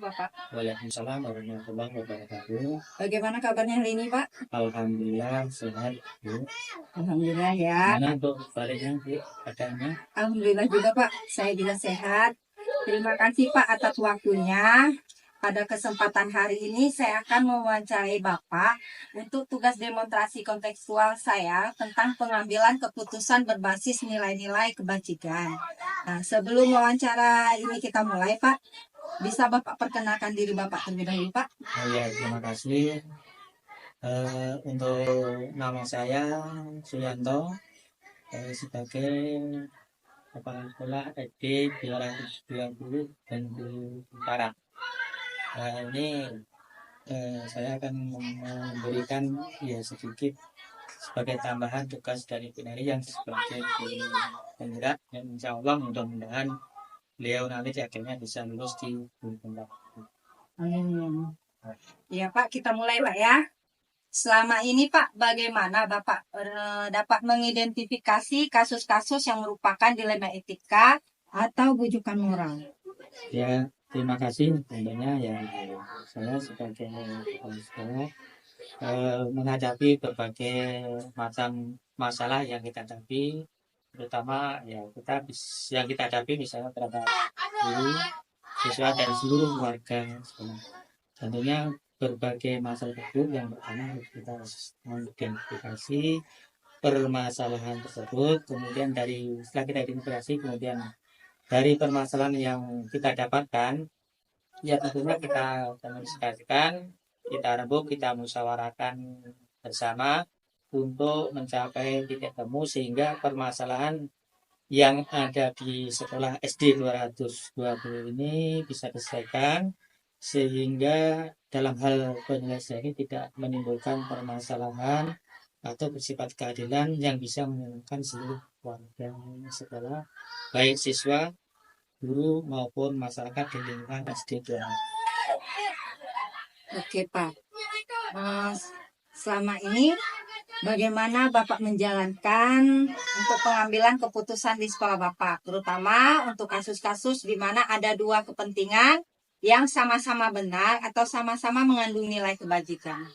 Bapak. Waalaikumsalam warahmatullahi wabarakatuh. Bagaimana kabarnya hari ini, Pak? Alhamdulillah sehat, Bu. Alhamdulillah ya. Mana untuk baliknya, Bu? Adanya? Alhamdulillah juga, Pak. Saya juga sehat. Terima kasih, Pak, atas waktunya. Pada kesempatan hari ini saya akan mewawancarai Bapak untuk tugas demonstrasi kontekstual saya tentang pengambilan keputusan berbasis nilai-nilai kebajikan. Nah, sebelum wawancara ini kita mulai, Pak, bisa Bapak perkenalkan diri Bapak terlebih dahulu, Pak? Oh ya, terima kasih. Untuk nama saya Suyanto, sebagai kepala sekolah SD 220 Bandung Utara. Ini saya akan memberikan ya sedikit sebagai tambahan tugas dari penari yang sebagai penggerak, dan insya Allah mudah-mudahan beliau nanti akhirnya bisa lulus di tempat. Ya Pak, kita mulai Pak ya. Selama ini Pak, bagaimana Bapak dapat mengidentifikasi kasus-kasus yang merupakan dilema etika atau bujukan moral? Ya, terima kasih tentunya ya, saya sebagai kepala sekolah menghadapi berbagai macam masalah yang kita hadapi, terutama ya yang kita hadapi misalnya terhadap guru, siswa dan seluruh warga sekolah. Tentunya berbagai masalah tersebut yang pertama harus kita mengidentifikasi permasalahan tersebut, kemudian setelah kita identifikasi, kemudian dari permasalahan yang kita dapatkan, ya tentunya kita komunikasikan, kita rembuk, kita musyawarahkan bersama untuk mencapai titik temu sehingga permasalahan yang ada di sekolah SD 220 ini bisa diselesaikan, sehingga dalam hal penyelesaian ini tidak menimbulkan permasalahan atau bersifat keadilan yang bisa menyenangkan seluruh warga sekolah, baik siswa, guru maupun masyarakat di lingkungan SD 2. Oke Pak, selama ini bagaimana Bapak menjalankan untuk pengambilan keputusan di sekolah Bapak, terutama untuk kasus-kasus di mana ada dua kepentingan yang sama-sama benar atau sama-sama mengandung nilai kebajikan?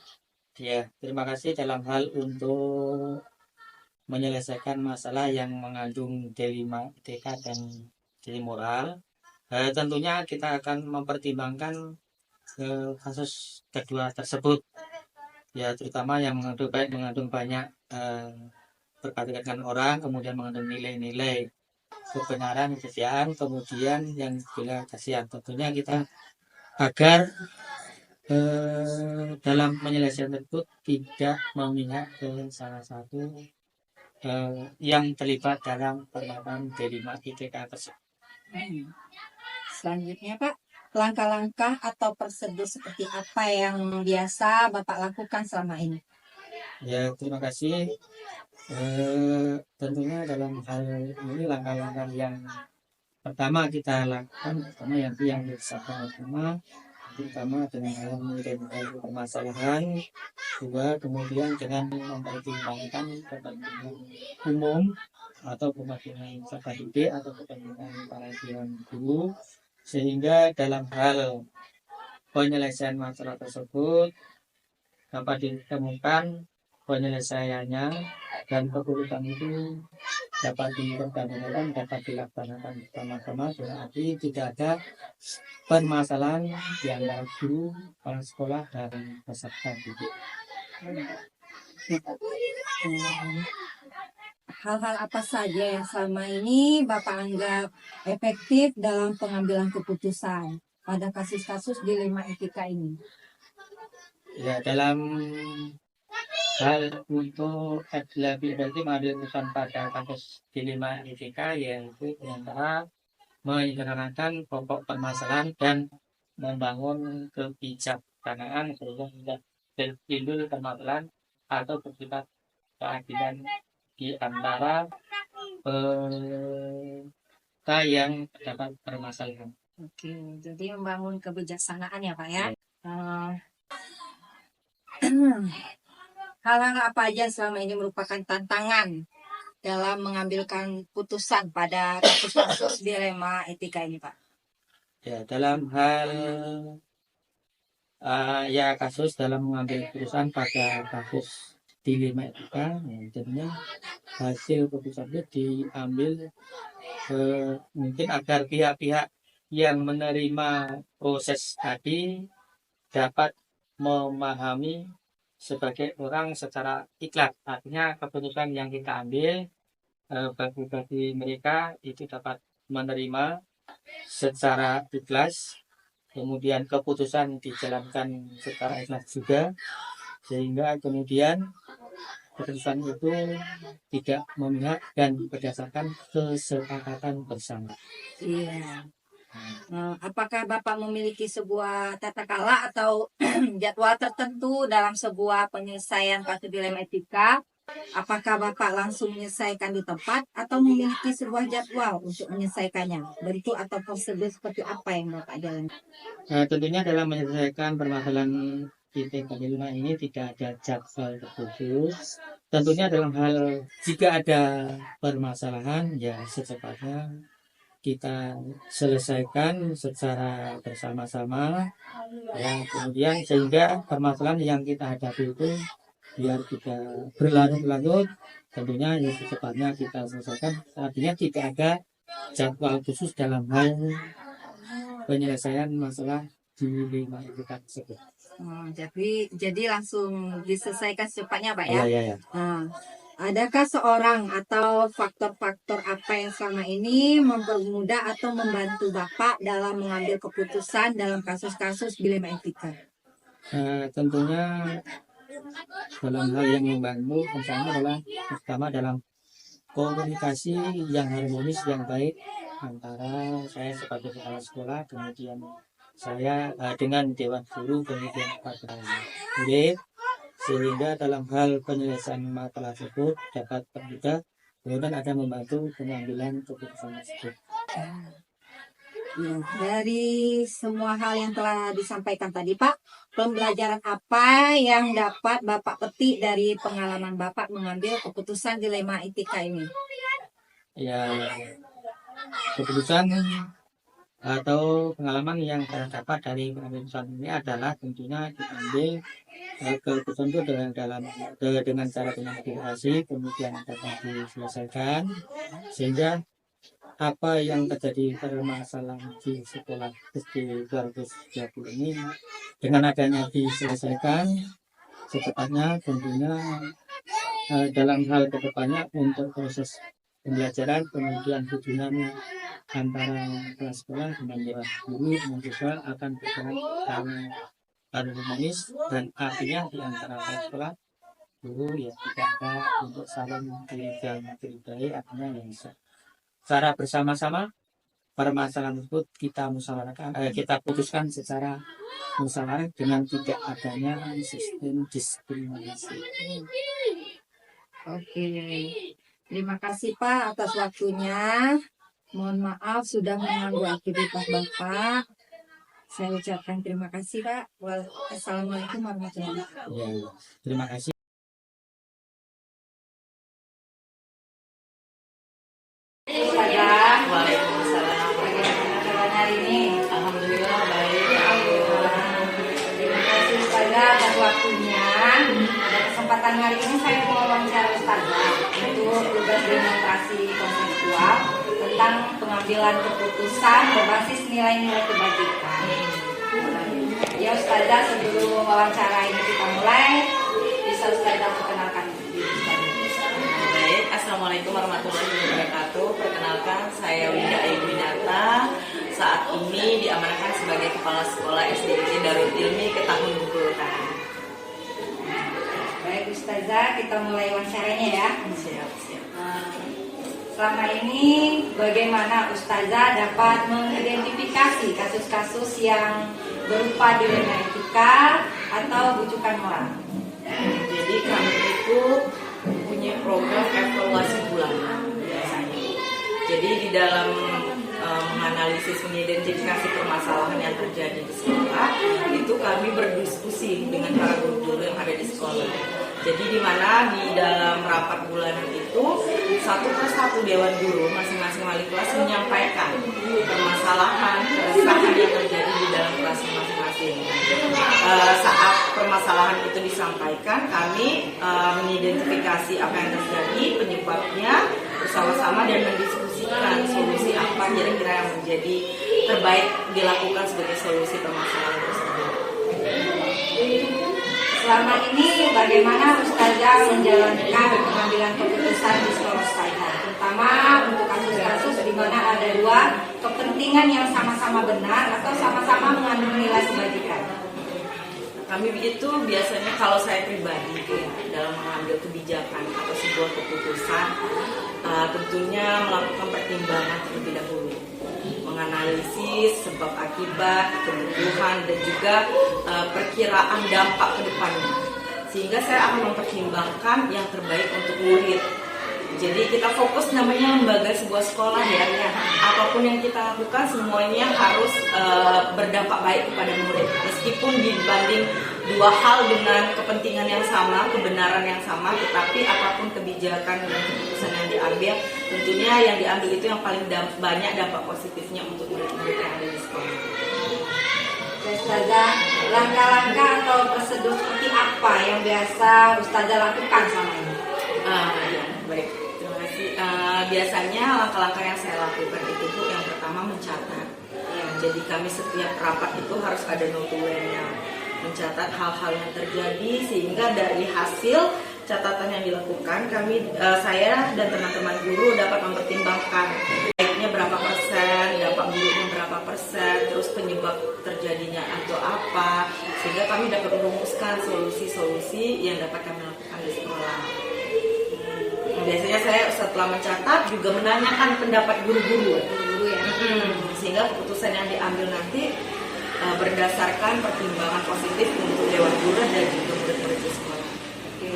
Ya, terima kasih. Dalam hal untuk menyelesaikan masalah yang mengandung dilema etika dan dilema moral, tentunya kita akan mempertimbangkan kasus kedua tersebut, ya terutama yang mengandung banyak berkaitan dengan orang, kemudian mengandung nilai-nilai kebenaran, kesetiaan, kemudian yang bila kasihan. Tentunya kita agar dalam penyelesaian tersebut tidak memihak ke salah satu yang terlibat dalam permasalahan dilema etika tersebut. Selanjutnya Pak, langkah-langkah atau prosedur seperti apa yang biasa Bapak lakukan selama ini? Ya, terima kasih. Tentunya dalam hal ini langkah-langkah yang pertama kita lakukan, pertama yang disahkan pertama, terutama dengan hal mengidentifikasi permasalahan, dua kemudian dengan mempertimbangkan kepentingan umum atau kepentingan peserta didik atau kepentingan para guru, sehingga dalam hal penyelesaian masalah tersebut dapat ditemukan penyelesaiannya, dan keputusan itu dapat dilaksanakan bersama-sama, berarti tidak ada permasalahan di antara guru, kepala sekolah, dan peserta didik. Hal-hal apa saja yang selama ini Bapak anggap efektif dalam pengambilan keputusan pada kasus-kasus dilema etika ini? Ya, dalam hal untuk lebih mengambil keputusan pada kasus dilema etika, yaitu antara menyederhanakan pokok permasalahan dan membangun kebijaksanaan sehingga tidak timbul permasalahan atau bersifat keadilan di antara peserta yang terdapat permasalahan. Oke, jadi membangun kebijaksanaan ya Pak ya. Hal-hal apa aja selama ini merupakan tantangan dalam mengambilkan putusan pada kasus-kasus dilema etika ini Pak? Ya, dalam hal ya kasus dalam mengambil keputusan pada kasus dilema etika, ya, tentunya hasil keputusan itu diambil mungkin agar pihak-pihak yang menerima proses tadi dapat memahami sebagai orang secara ikhlas. Artinya keputusan yang kita ambil bagi mereka itu dapat menerima secara ikhlas, kemudian keputusan dijalankan secara ikhlas juga, sehingga kemudian keputusan itu tidak memihak dan berdasarkan kesepakatan bersama. Iya. Apakah Bapak memiliki sebuah tata kala atau jadwal tertentu dalam sebuah penyelesaian kasus dilema etika? Apakah Bapak langsung menyelesaikan di tempat atau memiliki sebuah jadwal untuk menyelesaikannya? Bentuk atau prosedur seperti apa yang Bapak jalankan? Tentunya dalam menyelesaikan permasalahan ITK dilema ini tidak ada jadwal terkhusus. Tentunya dalam hal jika ada permasalahan ya secepatnya kita selesaikan secara bersama-sama, ya, kemudian sehingga permasalahan yang kita hadapi itu biar tidak berlarut-larut, tentunya yang secepatnya kita selesaikan. Artinya tidak ada jadwal khusus dalam hal penyelesaian masalah dilema etika tersebut. Jadi langsung diselesaikan secepatnya, Pak ya? Ya. Adakah seorang atau faktor-faktor apa yang selama ini mempermudah atau membantu Bapak dalam mengambil keputusan dalam kasus-kasus dilema etika? Tentunya dalam hal yang membantu pertama dalam komunikasi yang harmonis yang baik antara saya sebagai kepala sekolah, kemudian saya dengan dewan guru, kemudian pada murid, sehingga dalam hal penyelesaian masalah tersebut dapat termudah, kemudian ada membantu pengambilan keputusan tersebut. Dari semua hal yang telah disampaikan tadi, Pak, pembelajaran apa yang dapat Bapak petik dari pengalaman Bapak mengambil keputusan dilema etika ini? Ya, keputusan atau pengalaman yang saya dapat dari keputusan ini adalah tentunya diambil keputusan itu dengan cara komunikasi, kemudian dapat diselesaikan, sehingga apa yang terjadi permasalahan di sekolah SD 2020 ini dengan adanya diselesaikan secepatnya, tentunya dalam hal kedepannya untuk proses pembelajaran, kemudian hubungan antara kelas sekolah dengan dewan guru dan siswa akan berjalan harmonis, dan artinya di antara kelas sekolah guru ya tidak ada untuk saling curigai, artinya yang secara bersama-sama permasalahan tersebut kita musyawarahkan, kita putuskan secara musyawarah dengan tidak adanya sistem diskriminasi. Oke, terima kasih Pak atas waktunya. Mohon maaf sudah mengganggu aktivitas Bapak. Saya ucapkan terima kasih Pak. Assalamualaikum warahmatullahi wabarakatuh. Ya, terima kasih. Waalaikumsalam. Bagaimana kabar hari ini? Alhamdulillah baik. Terima kasih Ustazah atas waktunya. Pada kesempatan hari ini saya mau wawancara Ustazah untuk tugas demonstrasi konseptual tentang pengambilan keputusan berbasis nilai-nilai kebajikan. Ya Ustazah, sebelum wawancara ini kita mulai, bisa Ustazah perkenalkan diri Ustazah. Baik, Assalamualaikum warahmatullahi wabarakatuh. Perkenalkan, saya Winda Ayu-Winata. Saat ini diamanahkan sebagai Kepala Sekolah SDIC Darul Ilmi Ketahun Bungkulutan. Baik Ustazah, kita mulai wawancaranya ya. Siap. Selama ini bagaimana Ustazah dapat mengidentifikasi kasus-kasus yang berupa dilema etika atau bujukan moral? Jadi kami itu punya program evaluasi bulanan biasanya. Jadi di dalam menganalisis, mengidentifikasi permasalahan yang terjadi di sekolah, itu kami berdiskusi dengan para guru yang ada di sekolah. Jadi di mana di dalam rapat bulanan itu satu persatu Dewan Guru masing-masing wali kelas menyampaikan permasalahan, keresahan yang terjadi di dalam kelas masing-masing. Saat permasalahan itu disampaikan, kami mengidentifikasi apa yang terjadi, penyebabnya bersama-sama dan mendiskusikan solusi apa kira-kira yang menjadi terbaik dilakukan sebagai solusi permasalahan tersebut. Selama ini bagaimana Ustazah menjalankan pengambilan keputusan di sekolah Ustazah, terutama untuk kasus-kasus di mana ada dua kepentingan yang sama-sama benar atau sama-sama mengandung nilai kebajikan? Kami begitu biasanya kalau saya pribadi ya, dalam mengambil kebijakan atau sebuah keputusan, tentunya melakukan pertimbangan terlebih dahulu, menganalisis sebab akibat, kebutuhan dan juga perkiraan dampak ke depannya, sehingga saya akan mempertimbangkan yang terbaik untuk murid. Jadi kita fokus namanya lembaga sebuah sekolah ya. Apapun yang kita lakukan semuanya harus berdampak baik kepada murid. Meskipun dibanding dua hal dengan kepentingan yang sama, kebenaran yang sama, tetapi apapun kebijakan dan keputusan yang diambil, tentunya yang diambil itu yang paling banyak dampak positifnya untuk murid-murid yang ada di sekolah. Ustazah, langkah-langkah atau prosedur seperti apa yang biasa Ustazah lakukan selama ini? Ya, baik. Terima kasih. Biasanya langkah-langkah yang saya lakukan itu tuh yang pertama mencatat. Jadi kami setiap rapat itu harus ada notulennya, mencatat hal-hal yang terjadi sehingga dari hasil catatan yang dilakukan saya dan teman-teman guru dapat mempertimbangkan baiknya berapa persen, dampak buruknya berapa persen, terus penyebab terjadinya atau apa, sehingga kami dapat merumuskan solusi-solusi yang dapat kami lakukan di sekolah. Biasanya saya setelah mencatat juga menanyakan pendapat guru-guru ya. Sehingga keputusan yang diambil nanti berdasarkan pertimbangan positif untuk Dewan Guru dan juga murid-murid di sekolah. Oke.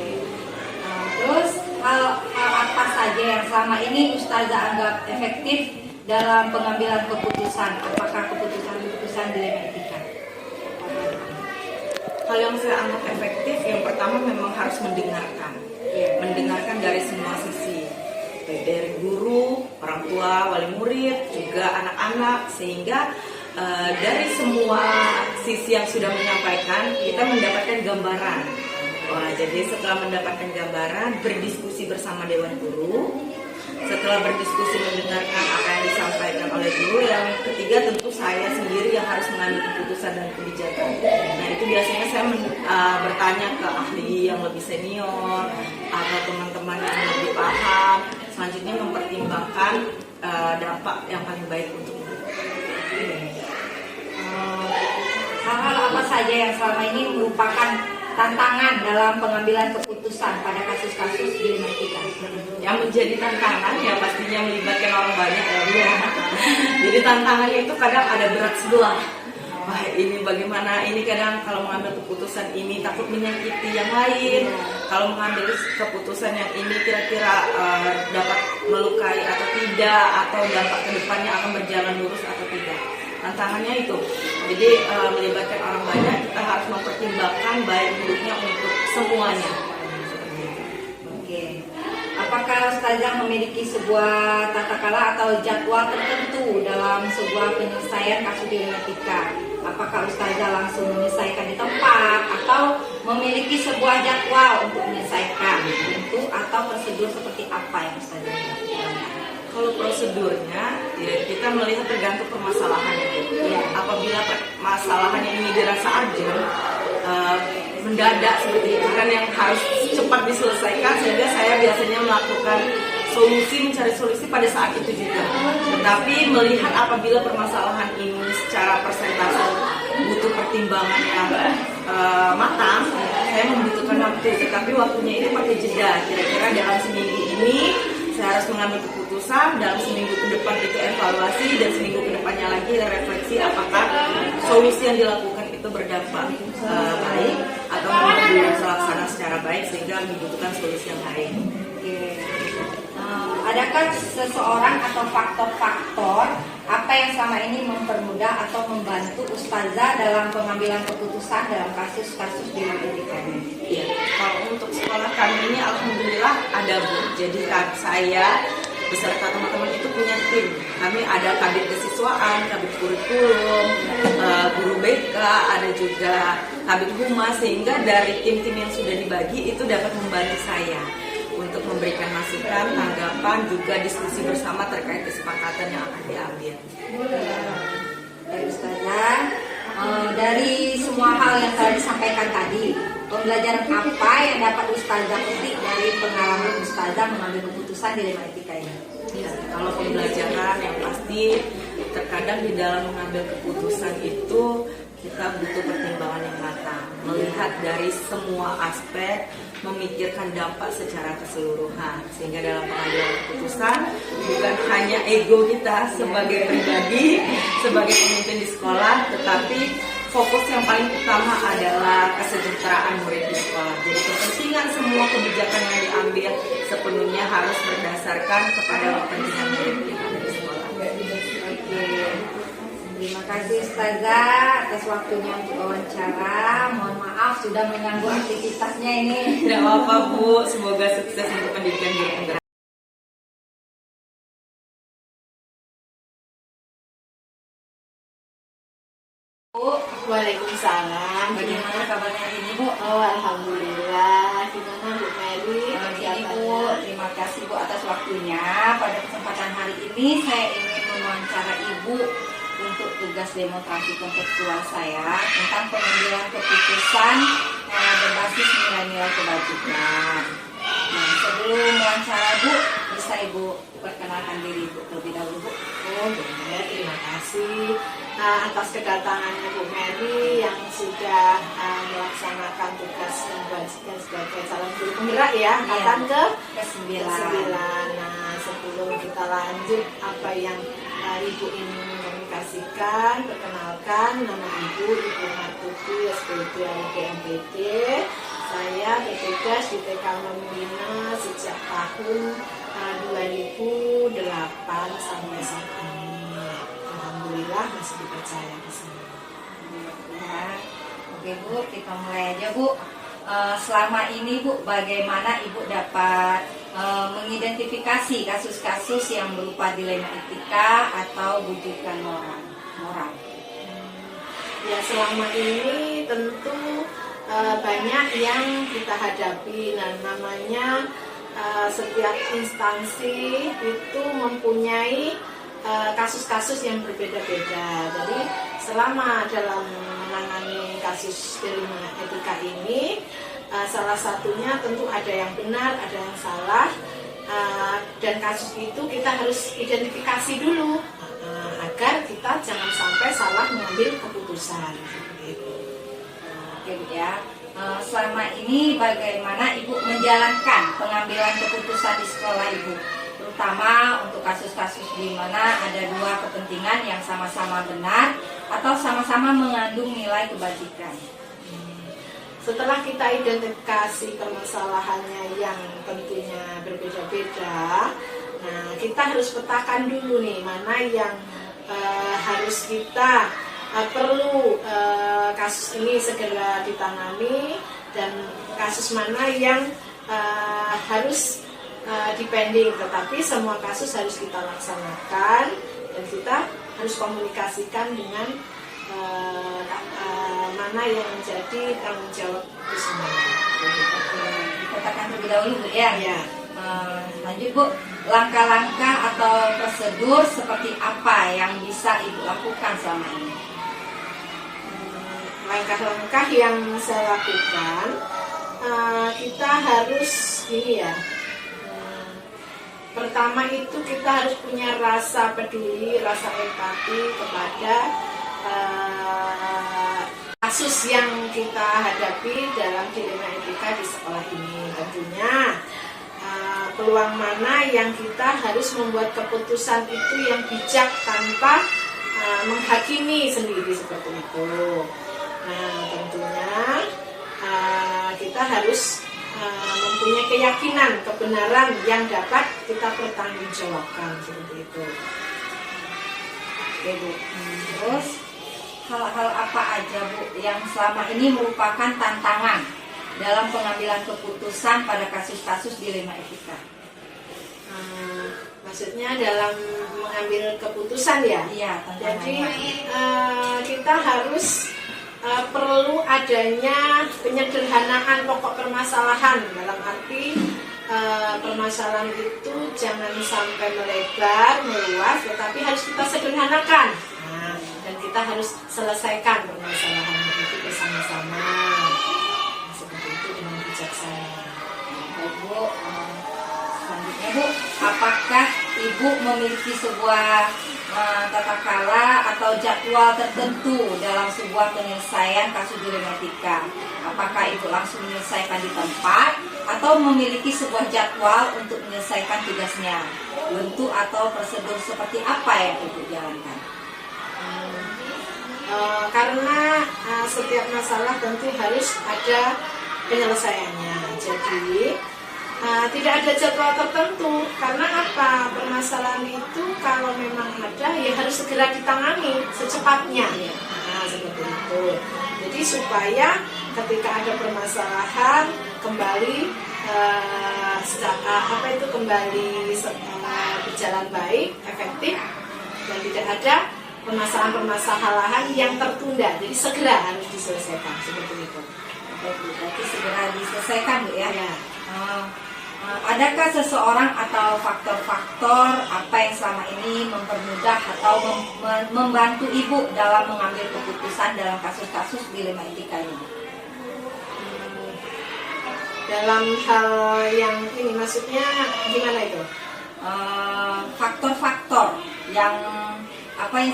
Terus hal apa saja yang selama ini Ustazah anggap efektif dalam pengambilan keputusan? Apakah keputusan-keputusan dilema etika? Hal yang saya anggap efektif yang pertama memang harus mendengarkan. Mendengarkan dari semua sisi, baik dari guru, orang tua, wali murid, juga anak-anak, sehingga dari semua sisi yang sudah menyampaikan kita mendapatkan gambaran. Jadi setelah mendapatkan gambaran, berdiskusi bersama Dewan Guru. Setelah berdiskusi mendengarkan apa yang disampaikan oleh guru, yang ketiga tentu saya sendiri yang harus mengambil keputusan dan kebijakan. Nah itu biasanya saya bertanya ke ahli yang lebih senior atau teman-teman yang lebih paham. Selanjutnya mempertimbangkan dampak yang paling baik untuk guru. Hal-hal apa saja yang selama ini merupakan tantangan dalam pengambilan keputusan pada kasus-kasus dilema etika? Yang menjadi tantangan ya pastinya melibatkan orang banyak ya. Jadi tantangannya itu kadang ada berat sebelah. Wah ini bagaimana, ini kadang kalau mengambil keputusan ini takut menyakiti yang lain. Kalau mengambil keputusan yang ini kira-kira dapat melukai atau tidak, atau dampak kedepannya akan berjalan lurus atau tidak. Tantangannya itu, jadi melibatkan orang banyak, kita harus mempertimbangkan baik buruknya untuk semuanya. Oke. Apakah Ustazah memiliki sebuah tata cara atau jadwal tertentu dalam sebuah penyelesaian kasus dilema etika? Apakah Ustazah langsung menyelesaikan di tempat atau memiliki sebuah jadwal untuk menyelesaikan itu, atau prosedur seperti apa yang Ustazah lakukan? Kalau prosedurnya, ya kita melihat tergantung permasalahannya. Ya, apabila permasalahannya ini dirasa urgent, mendadak seperti itu kan yang harus cepat diselesaikan, sehingga saya biasanya melakukan mencari solusi pada saat itu juga. Tetapi melihat apabila permasalahan ini secara persentase butuh pertimbangan yang matang, saya membutuhkan waktu. Tetapi waktunya itu pakai jeda. Kira-kira dalam seminggu ini saya harus mengambil keputusan, dalam seminggu ke depan itu evaluasi, dan seminggu ke depannya lagi refleksi apakah solusi yang dilakukan itu berdampak baik atau belum terlaksana secara baik sehingga membutuhkan solusi yang lain. Adakah seseorang atau faktor-faktor apa yang selama ini mempermudah atau membantu Ustazah dalam pengambilan keputusan dalam kasus-kasus di etika ini? Iya, kalau untuk sekolah kami ini alhamdulillah ada Bu. Jadi saya beserta teman-teman itu punya tim. Kami ada kabit kesiswaan, kabit kurikulum, guru BK, ada juga kabit humas, sehingga dari tim-tim yang sudah dibagi itu dapat membantu saya untuk memberikan masukan, tanggapan, juga diskusi bersama terkait kesepakatan yang akan diambil. Baik Ustazah, dari semua hal yang telah disampaikan tadi, pembelajaran apa yang dapat Ustazah petik dari pengalaman Ustazah mengambil keputusan dilema etika ini? Ya, kalau pembelajaran yang pasti terkadang di dalam mengambil keputusan itu kita butuh pertimbangan yang matang, melihat dari semua aspek, memikirkan dampak secara keseluruhan, sehingga dalam pengambilan keputusan bukan hanya ego kita sebagai pribadi, sebagai pemimpin di sekolah, tetapi fokus yang paling utama adalah kesejahteraan murid di sekolah. Jadi kepentingan semua kebijakan yang diambil sepenuhnya harus berdasarkan kepada kepentingan murid yang ada di sekolah. Terima kasih Ustazah atas waktunya untuk wawancara. Mohon maaf sudah mengganggu aktivitasnya ini. Tidak apa-apa Bu, semoga sukses untuk pendidikan guru penggerak. Bu, Waalaikumsalam. bagaimana kabarnya hari ini Bu? Oh, alhamdulillah. Gimana Bu Mary? Begini Bu, terima kasih Bu atas waktunya. Pada kesempatan hari ini saya ingin mewawancara Ibu untuk tugas demonstrasi kontekstual saya tentang pengambilan keputusan berbasis nilai-nilai kebajikan. Nah, sebelum wawancara Bu, bisa Ibu perkenalkan diri Ibu terlebih dahulu Bu. Oh, benar. Terima kasih atas kedatangannya Bu Mary yang sudah melaksanakan tugas membajikan sebagai calon guru penggerak ya. Angkatan Ke-9. ke-9. Nah, sebelum kita lanjut apa yang Ibu ingin komunikasikan, perkenalkan nama Ibu Martuti SPB LPMPD. Saya bertugas di TK Memina sejak tahun 2008 sampai saat ini. Alhamdulillah masih dipercaya di sini. Ya. Oke Bu, kita mulai aja Bu. Selama ini Bu, bagaimana Ibu dapat mengidentifikasi kasus-kasus yang berupa dilema etika atau bujukan moral? Ya, selama ini tentu banyak yang kita hadapi. Nah, namanya setiap instansi itu mempunyai kasus-kasus yang berbeda-beda. Jadi selama dalam menangani kasus dilema etika ini, salah satunya tentu ada yang benar, ada yang salah, dan kasus itu kita harus identifikasi dulu agar kita jangan sampai salah mengambil keputusan. Oke Bu ya. Selama ini bagaimana Ibu menjalankan pengambilan keputusan di sekolah Ibu? Terutama untuk kasus-kasus di mana ada dua kepentingan yang sama-sama benar atau sama-sama mengandung nilai kebajikan. Setelah kita identifikasi permasalahannya yang tentunya berbeda-beda, nah kita harus petakan dulu nih mana yang harus kita perlu kasus ini segera ditangani dan kasus mana yang harus dipending, tetapi semua kasus harus kita laksanakan dan kita harus komunikasikan dengan mana yang menjadi tanggung jawab itu semua. Dikatakan terlebih dahulu Bu ya. Ya. Lanjut Bu, langkah-langkah atau prosedur seperti apa yang bisa Ibu lakukan selama ini? Langkah-langkah yang saya lakukan, kita harus ini ya. Pertama itu kita harus punya rasa peduli, rasa empati kepada kasus yang kita hadapi dalam dilema etika di sekolah ini. Tentunya peluang mana yang kita harus membuat keputusan itu yang bijak tanpa menghakimi sendiri seperti itu. Nah, tentunya kita harus mempunyai keyakinan, kebenaran yang dapat kita pertanggungjawabkan seperti itu. Oke Bu. Terus hal-hal apa aja Bu yang selama ini merupakan tantangan dalam pengambilan keputusan pada kasus-kasus dilema etika? Maksudnya dalam mengambil keputusan ya. Iya, Jadi tantangannya. kita harus perlu adanya penyederhanaan pokok permasalahan, dalam arti permasalahan itu jangan sampai melebar, meluas, tetapi harus kita sederhanakan. Dan kita harus selesaikan permasalahan itu bersama-sama. Seperti itu dengan bijaksana. Baik Bu, selanjutnya Bu, apakah Ibu memiliki sebuah tata kala atau jadwal tertentu dalam sebuah penyelesaian kasus dilema etika? Apakah Ibu langsung menyelesaikan di tempat atau memiliki sebuah jadwal untuk menyelesaikan tugasnya? Bentuk atau prosedur seperti apa yang Ibu jalankan? Karena setiap masalah tentu harus ada penyelesaiannya. Jadi tidak ada jadwal tertentu. Karena apa? Permasalahan itu kalau memang ada ya harus segera ditangani secepatnya. Seperti itu. Jadi supaya ketika ada permasalahan kembali berjalan baik, efektif, dan tidak ada permasalahan-permasalahan yang tertunda. Jadi segera harus diselesaikan seperti itu. Berarti segera diselesaikan Bu ya? Ya. Adakah seseorang atau faktor-faktor apa yang selama ini mempermudah atau membantu Ibu dalam mengambil keputusan dalam kasus-kasus dilema etika ini? Dalam hal yang ini maksudnya gimana itu? Faktor-faktor yang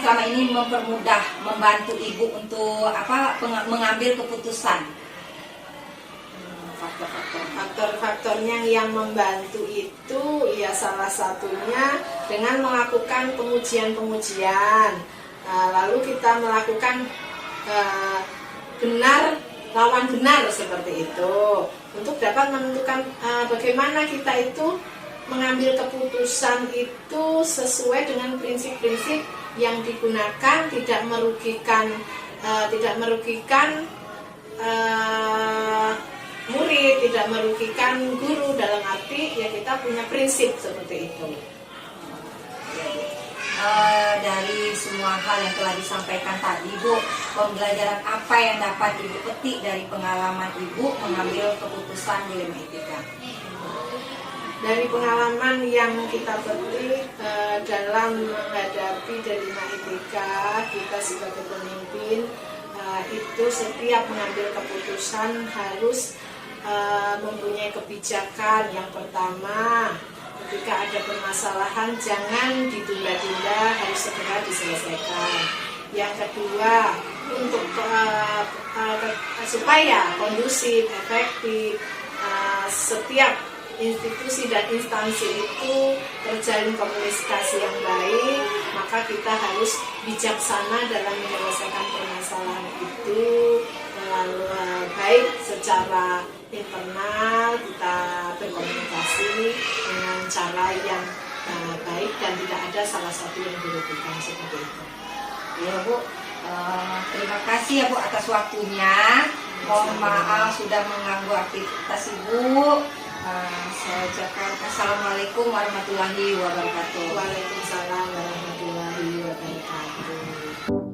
selama ini mempermudah, membantu Ibu untuk mengambil keputusan. Faktor-faktornya yang membantu itu ya salah satunya dengan melakukan pengujian-pengujian. Lalu kita melakukan benar lawan benar seperti itu untuk dapat menentukan bagaimana kita itu mengambil keputusan itu sesuai dengan prinsip-prinsip yang digunakan, tidak merugikan murid, tidak merugikan guru, dalam arti ya kita punya prinsip seperti itu. Dari semua hal yang telah disampaikan tadi Bu, pembelajaran apa yang dapat Ibu petik dari pengalaman Ibu mengambil keputusan dilema etika? Dari pengalaman yang kita petik dalam menghadapi dilema etika, kita sebagai pemimpin itu setiap mengambil keputusan harus mempunyai kebijakan. Yang pertama, ketika ada permasalahan jangan ditunda-tunda, harus segera diselesaikan. Yang kedua, untuk supaya kondusif, efektif, setiap institusi dan instansi itu terjalin komunikasi yang baik, maka kita harus bijaksana dalam menyelesaikan permasalahan itu melalui baik secara internal, kita berkomunikasi dengan cara yang baik dan tidak ada salah satu yang dirugikan seperti itu. Ya Bu, terima kasih ya Bu atas waktunya. Mohon maaf sudah mengganggu aktivitas Ibu. Saya ucapkan Assalamualaikum warahmatullahi wabarakatuh. Waalaikumsalam warahmatullahi wabarakatuh.